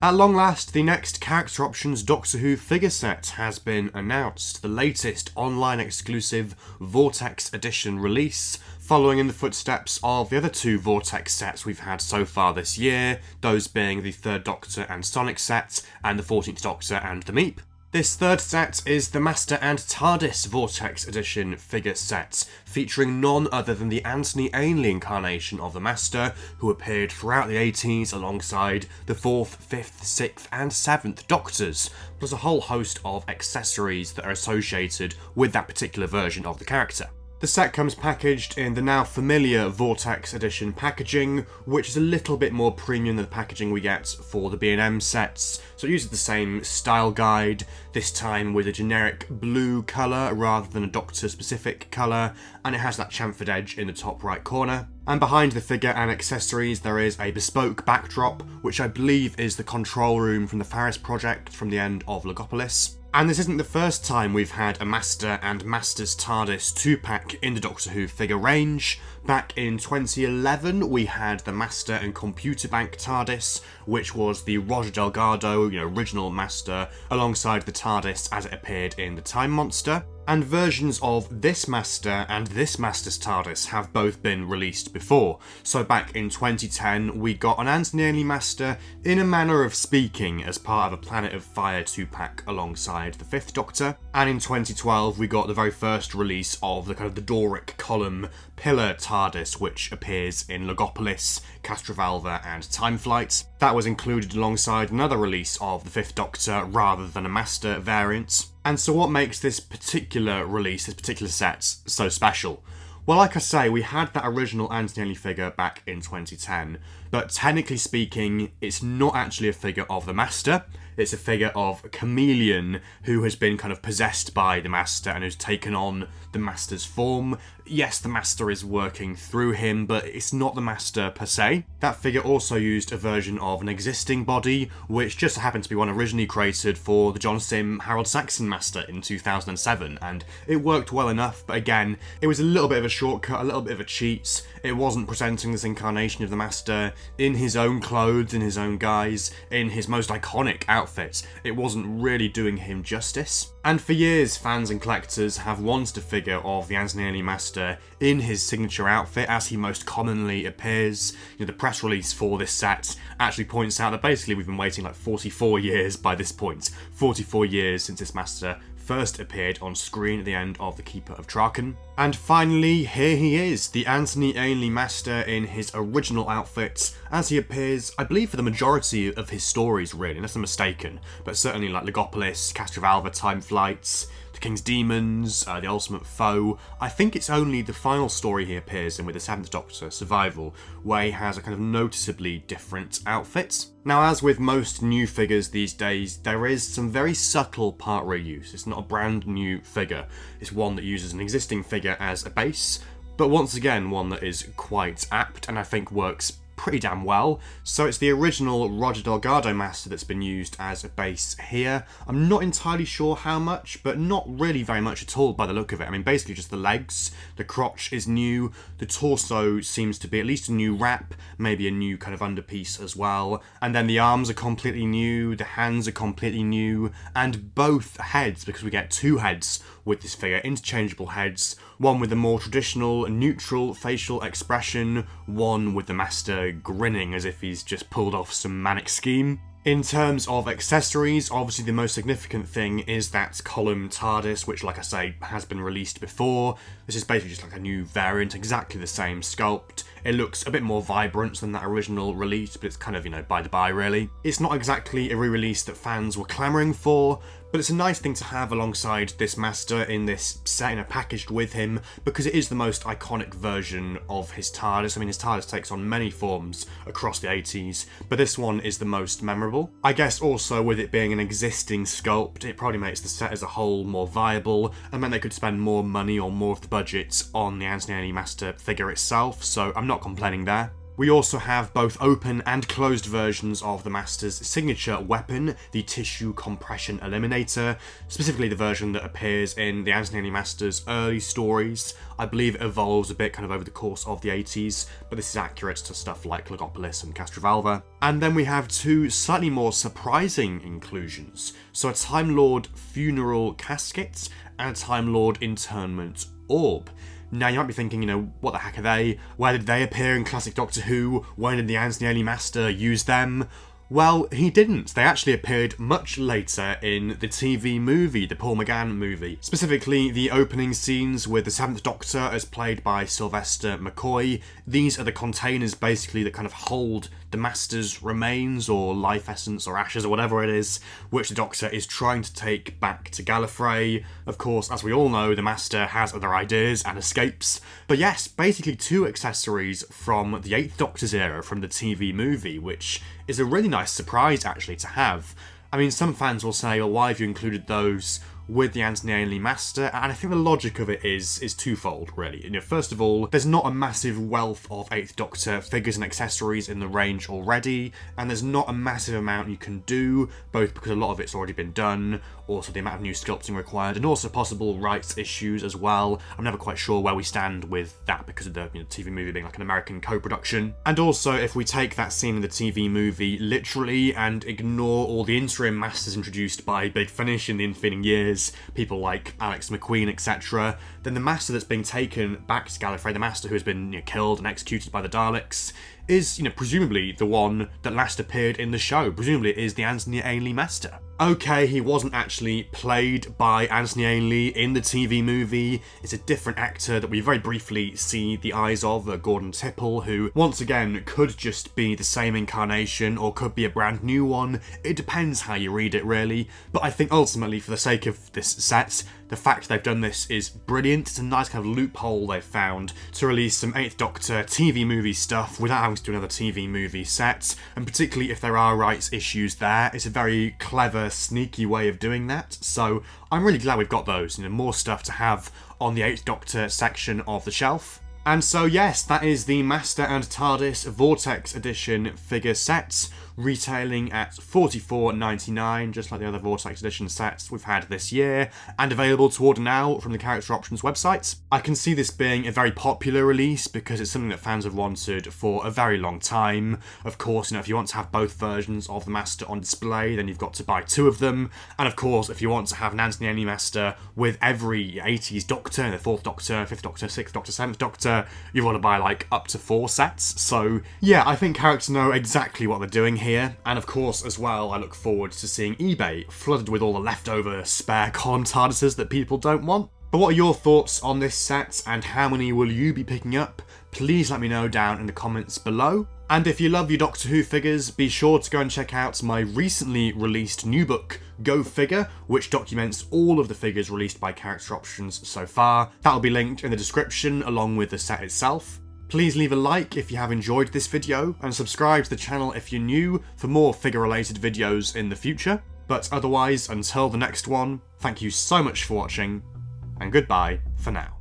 At long last, the next Character Options Doctor Who figure set has been announced, the latest online exclusive Vortex edition release, following in the footsteps of the other two Vortex sets we've had so far this year, those being the 3rd Doctor and Sonic set, and the 14th Doctor and the Meep. This third set is the Master and TARDIS Vortex Edition figure set, featuring none other than the Ainley incarnation of the Master, who appeared throughout the 80s alongside the 4th, 5th, 6th and 7th Doctors, plus a whole host of accessories that are associated with that particular version of the character. The set comes packaged in the now familiar Vortex Edition packaging, which is a little bit more premium than the packaging we get for the B&M sets, so it uses the same style guide, this time with a generic blue colour rather than a Doctor-specific colour, and it has that chamfered edge in the top right corner. And behind the figure and accessories there is a bespoke backdrop, which I believe is the control room from the Faris project from the end of Logopolis. And this isn't the first time we've had a Master and Master's TARDIS 2-pack in the Doctor Who figure range. Back in 2011 we had the Master and Computer Bank TARDIS, which was the Roger Delgado, original Master, alongside the TARDIS as it appeared in The Time Monster. And versions of this Master and this Master's TARDIS have both been released before. So back in 2010 we got an Ainley Master in a manner of speaking as part of a Planet of Fire 2-pack alongside the 5th Doctor. And in 2012 we got the very first release of the the Doric column pillar TARDIS, which appears in Logopolis, Castrovalva and Time Flight. That was included alongside another release of the 5th Doctor rather than a Master variant. And so what makes this particular release, this particular set, so special? Well, like I say, we had that original Ainley figure back in 2010, but technically speaking, it's not actually a figure of the Master. It's a figure of a chameleon who has been possessed by the Master and who's taken on the Master's form. Yes, the Master is working through him, but it's not the Master per se. That figure also used a version of an existing body, which just happened to be one originally created for the John Sim Harold Saxon Master in 2007, and it worked well enough, but again, it was a little bit of a shortcut, a little bit of a cheat. It wasn't presenting this incarnation of the Master in his own clothes, in his own guise, in his most iconic outfit. It wasn't really doing him justice. And for years, fans and collectors have wanted a figure of the Ainley Master in his signature outfit as he most commonly appears. The press release for this set actually points out that basically we've been waiting 44 years by this point. 44 years since this Master first appeared on screen at the end of The Keeper of Traken. And finally, here he is, the Ainley Master in his original outfit, as he appears, I believe, for the majority of his stories, really, unless I'm mistaken, but certainly Logopolis, Castrovalva, Time Flights, The King's Demons, The Ultimate Foe. I think it's only the final story he appears in with the 7th Doctor, Survival, where he has a noticeably different outfit. Now, as with most new figures these days, there is some very subtle part reuse. It's not a brand new figure. It's one that uses an existing figure as a base, but once again one that is quite apt and I think works pretty damn well. So it's the original Roger Delgado Master that's been used as a base here. I'm not entirely sure how much, but not really very much at all by the look of it. I mean, basically just the legs, the crotch is new, the torso seems to be at least a new wrap, maybe a new underpiece as well, and then the arms are completely new, the hands are completely new, and both heads, because we get two heads with this figure, interchangeable heads, one with a more traditional, neutral facial expression, one with the Master grinning as if he's just pulled off some manic scheme. In terms of accessories, obviously the most significant thing is that column TARDIS, which, like I say, has been released before. This is basically just a new variant, exactly the same sculpt. It looks a bit more vibrant than that original release, but it's by the by, really. It's not exactly a re-release that fans were clamouring for, but it's a nice thing to have alongside this Master in this set, packaged with him, because it is the most iconic version of his TARDIS. I mean, his TARDIS takes on many forms across the 80s, but this one is the most memorable. I guess also with it being an existing sculpt, it probably makes the set as a whole more viable, and meant they could spend more money or more of the budget on the Ainley Master figure itself, so I'm not complaining there. We also have both open and closed versions of the Master's signature weapon, the Tissue Compression Eliminator, specifically the version that appears in the Ainley Master's early stories. I believe it evolves a bit kind of over the course of the 80s, but this is accurate to stuff like Logopolis and Castrovalva. And then we have two slightly more surprising inclusions. So a Time Lord funeral casket and a Time Lord internment orb. Now, you might be thinking, what the heck are they? Where did they appear in classic Doctor Who? When did the Ainley Master use them? Well, he didn't. They actually appeared much later in the TV movie, the Paul McGann movie. Specifically, the opening scenes with the 7th Doctor as played by Sylvester McCoy. These are the containers, basically, that kind of hold the Master's remains, or life essence, or ashes, or whatever it is, which the Doctor is trying to take back to Gallifrey. Of course, as we all know, the Master has other ideas and escapes. But yes, basically two accessories from the 8th Doctor's era from the TV movie, which is a really nice surprise, actually, to have. I mean, some fans will say, well, why have you included those with the Ainley Master? And I think the logic of it is twofold, really. First of all, there's not a massive wealth of 8th Doctor figures and accessories in the range already, and there's not a massive amount you can do, both because a lot of it's already been done, also the amount of new sculpting required, and also possible rights issues as well. I'm never quite sure where we stand with that because of the TV movie being like an American co-production. And also, if we take that scene in the TV movie literally and ignore all the interim Masters introduced by Big Finish in the intervening years, people like Alex McQueen, etc., then the Master that's being taken back to Gallifrey, the Master who has been killed and executed by the Daleks, is, presumably the one that last appeared in the show. Presumably it is the Ainley Master. Okay, he wasn't actually played by Ainley in the TV movie. It's a different actor that we very briefly see the eyes of, Gordon Tipple, who, once again, could just be the same incarnation or could be a brand new one. It depends how you read it, really. But I think ultimately, for the sake of this set, the fact they've done this is brilliant. It's a nice kind of loophole they've found to release some 8th Doctor TV movie stuff without having to do another TV movie set, and particularly if there are rights issues there, it's a very clever, sneaky way of doing that. So I'm really glad we've got those, more stuff to have on the 8th Doctor section of the shelf. And so yes, that is the Master and TARDIS Vortex Edition figure sets, retailing at $44.99, just like the other Vortex Edition sets we've had this year, and available to order now from the Character Options website. I can see this being a very popular release because it's something that fans have wanted for a very long time. Of course, if you want to have both versions of the Master on display, then you've got to buy two of them. And of course, if you want to have an Ainley Master with every 80s Doctor, the 4th Doctor, 5th Doctor, 6th Doctor, 7th Doctor, you want to buy like up to 4 sets. So yeah, I think characters know exactly what they're doing here. And of course, as well, I look forward to seeing eBay flooded with all the leftover spare column TARDISes that people don't want. But what are your thoughts on this set, and how many will you be picking up? Please let me know down in the comments below. And if you love your Doctor Who figures, be sure to go and check out my recently released new book, Go Figure, which documents all of the figures released by Character Options so far. That'll be linked in the description along with the set itself. Please leave a like if you have enjoyed this video, and subscribe to the channel if you're new for more figure-related videos in the future. But otherwise, until the next one, thank you so much for watching, and goodbye for now.